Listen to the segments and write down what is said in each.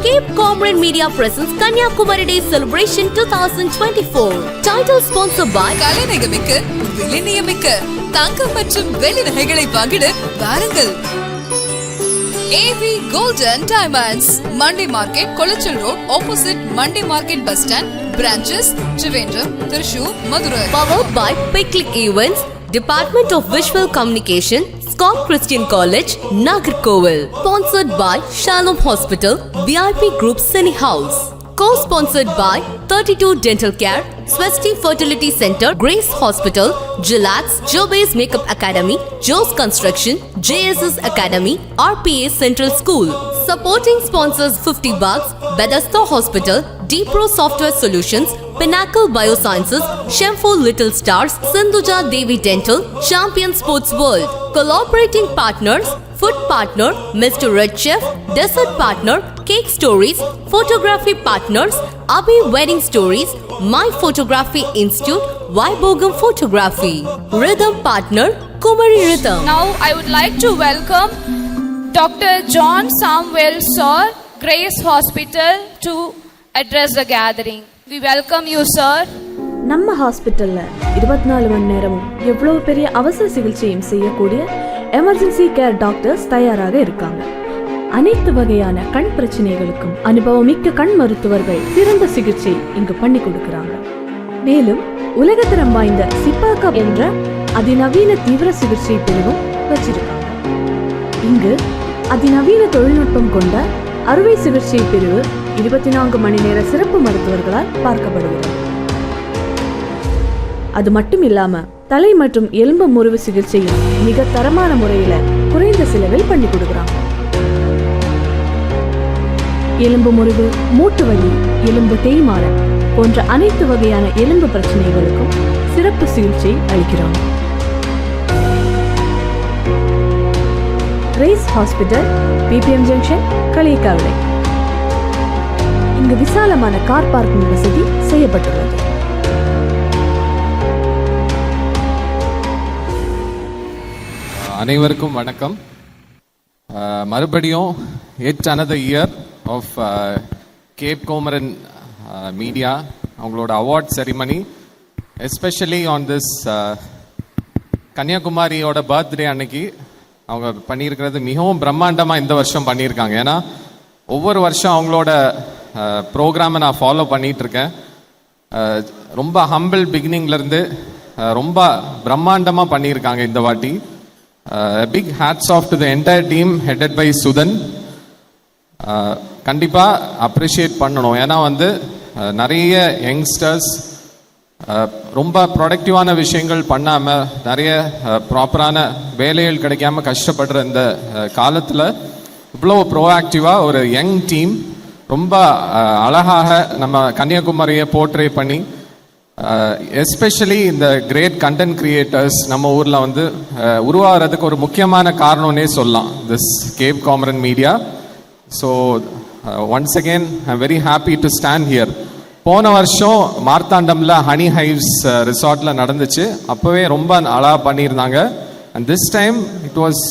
Cape Comoran Media presents Kanyakumari Day Celebration 2024. Title sponsored by கலைநகமிக்க விலைநியமிக்க தங்கம் மற்றும் வெள்ளி நகைகளை வாங்கிட வாருங்கள். AV Gold and Diamonds, Monday Market, Kolachal Road, opposite Monday Market Bus Stand, branches Trivandrum, Thrissur, Madurai. Powered by Picnic Events, Department of Visual Communication, Scott Christian College, Nagarkoil. Sponsored by Shalom Hospital, VIP Group Cine House. Co-sponsored by 32 Dental Care, Swasti Fertility Center, Grace Hospital, Gilax, Jobay's Makeup Academy, Joe's Construction, JSS Academy, RPA Central School. Supporting sponsors 50 Bucks, Bethesda Hospital, D-Pro Software Solutions, Pinnacle Biosciences, Shemfo Little Stars, Sindhuja Devi Dental, Champion Sports World. Collaborating partners, Food Partner, Mr. Red Chef, Desert Partner, Cake Stories, Photography Partners, Abhi Wedding Stories, My Photography Institute, Vaibogam Photography. Rhythm Partner, Kumari Rhythm. Now I would like to welcome Dr. John Samuel Sir, Grace Hospital, to address the gathering. We welcome you, sir. நம்ம ஹாஸ்பிட்டல்ல 24 மணி நேரமும் எவ்வளவு பெரிய அவசர சிகிச்சையும் செய்யக்கூடிய emergency care doctors தயாராக இருக்காங்க. அனைத்து வகையான கண் பிரச்சனைகளுக்கும் அனுபவமிக்க கண் மருத்துவர்கள் சிறந்த சிகிச்சை இங்கு பண்ணி கொடுக்கிறாங்க. மேலும் உலகத்தரம் வாய்ந்த சிப்பாக்கா என்ற அதிநவீன தீவிர சிகிச்சை பிரிவும் வச்சிருக்காங்க. இங்கு அதிநவீன தொழில்நுட்பம் கொண்ட அறுவை சிகிச்சை பிரிவு 24 மணி நேர சிறப்பு மருத்துவர்களால் பார்க்கப்படுகிறது. அது மட்டும் இல்லாம தலை மற்றும் எலும்பு முறிவு சிகிச்சையும் மிக தரமான முறையில குறைந்த செலவில் பண்ணி கொடுக்குறாங்க. எலும்பு முறிவு, மூட்டு வலி, எலும்பு தேய்மானம் போன்ற அனைத்து வகையான எலும்பு பிரச்சனைகளுக்கும் சிறப்பு சிகிச்சை அளிக்கிறாங்க. Grace hospital, BPM junction, Kaliyakkavilai. இங்கு விசாலமான கார் பார்க்கிங் வசதி செய்யப்பட்டுள்ளது. அனைவருக்கும் வணக்கம். மறுபடியும் yet another year of Cape Comoran Media, அவங்களோட award ceremony, especially on this கன்னியாகுமரியோட பர்த்டே அன்னைக்கு அவங்க பண்ணியிருக்கிறது மிகவும் பிரம்மாண்டமாக இந்த வருஷம் பண்ணியிருக்காங்க. ஏன்னா ஒவ்வொரு வருஷம் அவங்களோட ப்ரோக்ராமை நான் ஃபாலோ பண்ணிகிட்டு இருக்கேன். ரொம்ப ஹம்பிள் பிகினிங்லேருந்து ரொம்ப பிரம்மாண்டமாக பண்ணியிருக்காங்க இந்த வாட்டி. Big hats off to the entire team headed by Sudan. கண்டிப்பாக அப்ரிஷியேட் பண்ணணும். ஏன்னா நிறைய யங்ஸ்டர்ஸ் ரொம்ப ப்ரொடக்டிவான விஷயங்கள் பண்ணாமல் நிறைய ப்ராப்பரான வேலைகள் கிடைக்காம கஷ்டப்படுற இந்த காலத்தில் இவ்வளோ ப்ரோஆக்டிவாக ஒரு யங் டீம் ரொம்ப அழகாக நம்ம கன்னியாகுமரியை போர்ட்ரே பண்ணி, எஸ்பெஷலி இந்த கிரேட் கண்டென்ட் கிரியேட்டர்ஸ் நம்ம ஊரில் உருவாகிறதுக்கு ஒரு முக்கியமான காரணம்னே சொல்லலாம் this Cape Comorin Media. So once again I am very happy to stand here. போன வருஷம் மார்த்தாண்டமில் ஹனி ஹைவ்ஸ் ரிசார்ட்டில் நடந்துச்சு. அப்போவே ரொம்ப அழகாக பண்ணியிருந்தாங்க. And this time it was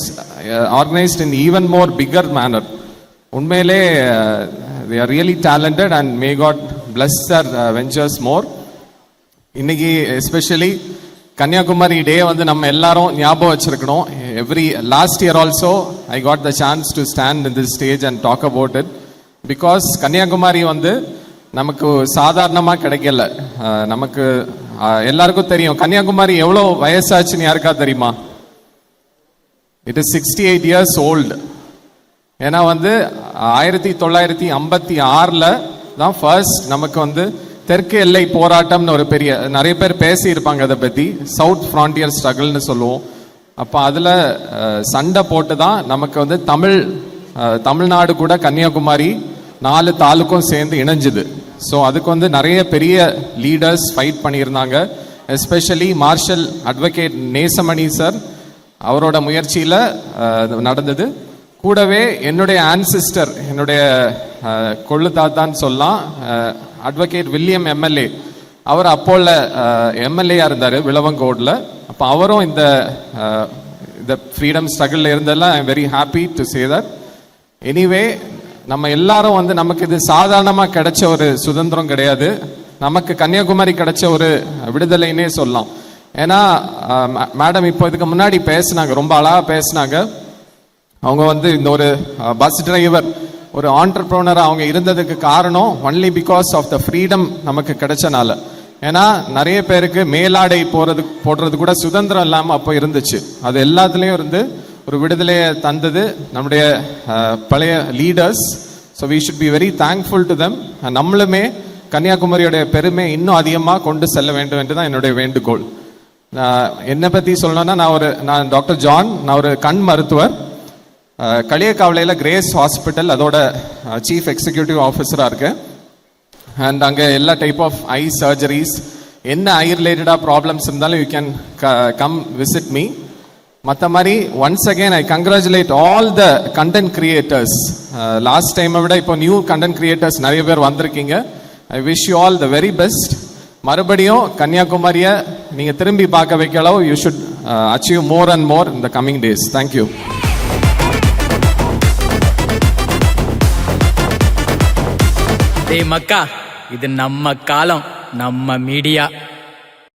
organised in even more bigger manner. உண்மையிலே they are really talented and may God bless their ventures more. இன்னைக்கு especially Kanyakumari day நம்ம எல்லாரும் ஞாபகம் வச்சிருக்கணும். Every last year also I got the chance to stand in this stage and talk about it. Because Kanyakumari நமக்கு சாதாரணமாக கிடைக்கல. நமக்கு எல்லாருக்கும் தெரியும் கன்னியாகுமரி எவ்வளோ வயசாச்சுன்னு யாருக்கா தெரியுமா? It is 68 years old. ஏன்னா 1956 தான் ஃபர்ஸ்ட் நமக்கு தெற்கு எல்லை போராட்டம்னு ஒரு பெரிய நிறைய பேர் பேசி இருப்பாங்க அதை பற்றி. சவுத் ஃப்ரான்டியர் ஸ்ட்ரகிள்னு சொல்லுவோம். அப்போ அதில் சண்டை போட்டு தான் நமக்கு தமிழ்நாடு கூட கன்னியாகுமரி 4 தாலுக்கும் சேர்ந்து இணைஞ்சுது. ஸோ அதுக்கு நிறைய பெரிய லீடர்ஸ் ஃபைட் பண்ணியிருந்தாங்க. Especially marshal advocate Nesamani sir அவரோட முயற்சியில் நடந்தது. கூடவே என்னுடைய ஆன்சிஸ்டர், என்னுடைய கொள்ளு தாத்தான்னு சொல்லலாம், அட்வொகேட் வில்லியம் எம்எல்ஏ, அவர் அப்போல எம்எல்ஏயா இருந்தார் விளவங்கோடில். அப்போ அவரும் இந்த ஃப்ரீடம் ஸ்ட்ரகிளில் இருந்தெல்லாம் ஐ am very happy to say that. Anyway நம்ம எல்லாரும் வந்து நமக்கு இது சாதாரணமாக கிடைச்ச ஒரு சுதந்திரம் கிடையாது. நமக்கு கன்னியாகுமரி கிடைச்ச ஒரு விடுதலைன்னே சொல்லலாம். ஏன்னா மேடம் இப்போ இதுக்கு முன்னாடி பேசினாங்க, ரொம்ப அழகாக பேசினாங்க. அவங்க வந்து இந்த ஒரு பஸ் டிரைவர், ஒரு ஆண்டர்ப்ரோனராக அவங்க இருந்ததுக்கு காரணம் only because of the freedom நமக்கு கிடைச்சனால. ஏன்னா நிறைய பேருக்கு மேலாடை போடுறது கூட சுதந்திரம் இல்லாமல் அப்போ இருந்துச்சு. அது எல்லாத்துலேயும் இருந்து ஒரு விடுதலையை தந்தது நம்முடைய பழைய leaders. So we should be very thankful to them. நம்மளுமே கன்னியாகுமரியோடைய பெருமை இன்னும் அதிகமாக கொண்டு செல்ல வேண்டும் என்று தான் என்னுடைய வேண்டுகோள். என்னை பற்றி சொல்லணும்னா, நான் டாக்டர் ஜான், நான் ஒரு கண் மருத்துவர். களியக்காவலையில் கிரேஸ் ஹாஸ்பிட்டல் அதோட சீஃப் எக்ஸிக்யூட்டிவ் ஆஃபீஸராக இருக்கேன். அண்ட் அங்கே எல்லா டைப் ஆஃப் ஐ சர்ஜரிஸ், என்ன ஐ ரிலேட்டடாக ப்ராப்ளம்ஸ் இருந்தாலும் you can come visit me. மற்ற மாதிரி once again I congratulate all the content creators. Last டைமை விட இப்போ நியூ கண்டென்ட் கிரியேட்டர்ஸ் நிறைய பேர் வந்திருக்கீங்க. I wish you all the very best. மறுபடியும் கன்னியாகுமரியை நீங்கள் திரும்பி பார்க்க வைக்கலாம். You should achieve more and more in the coming days. Thank you. மக்கா, இது நம்ம காலம், நம்ம மீடியா.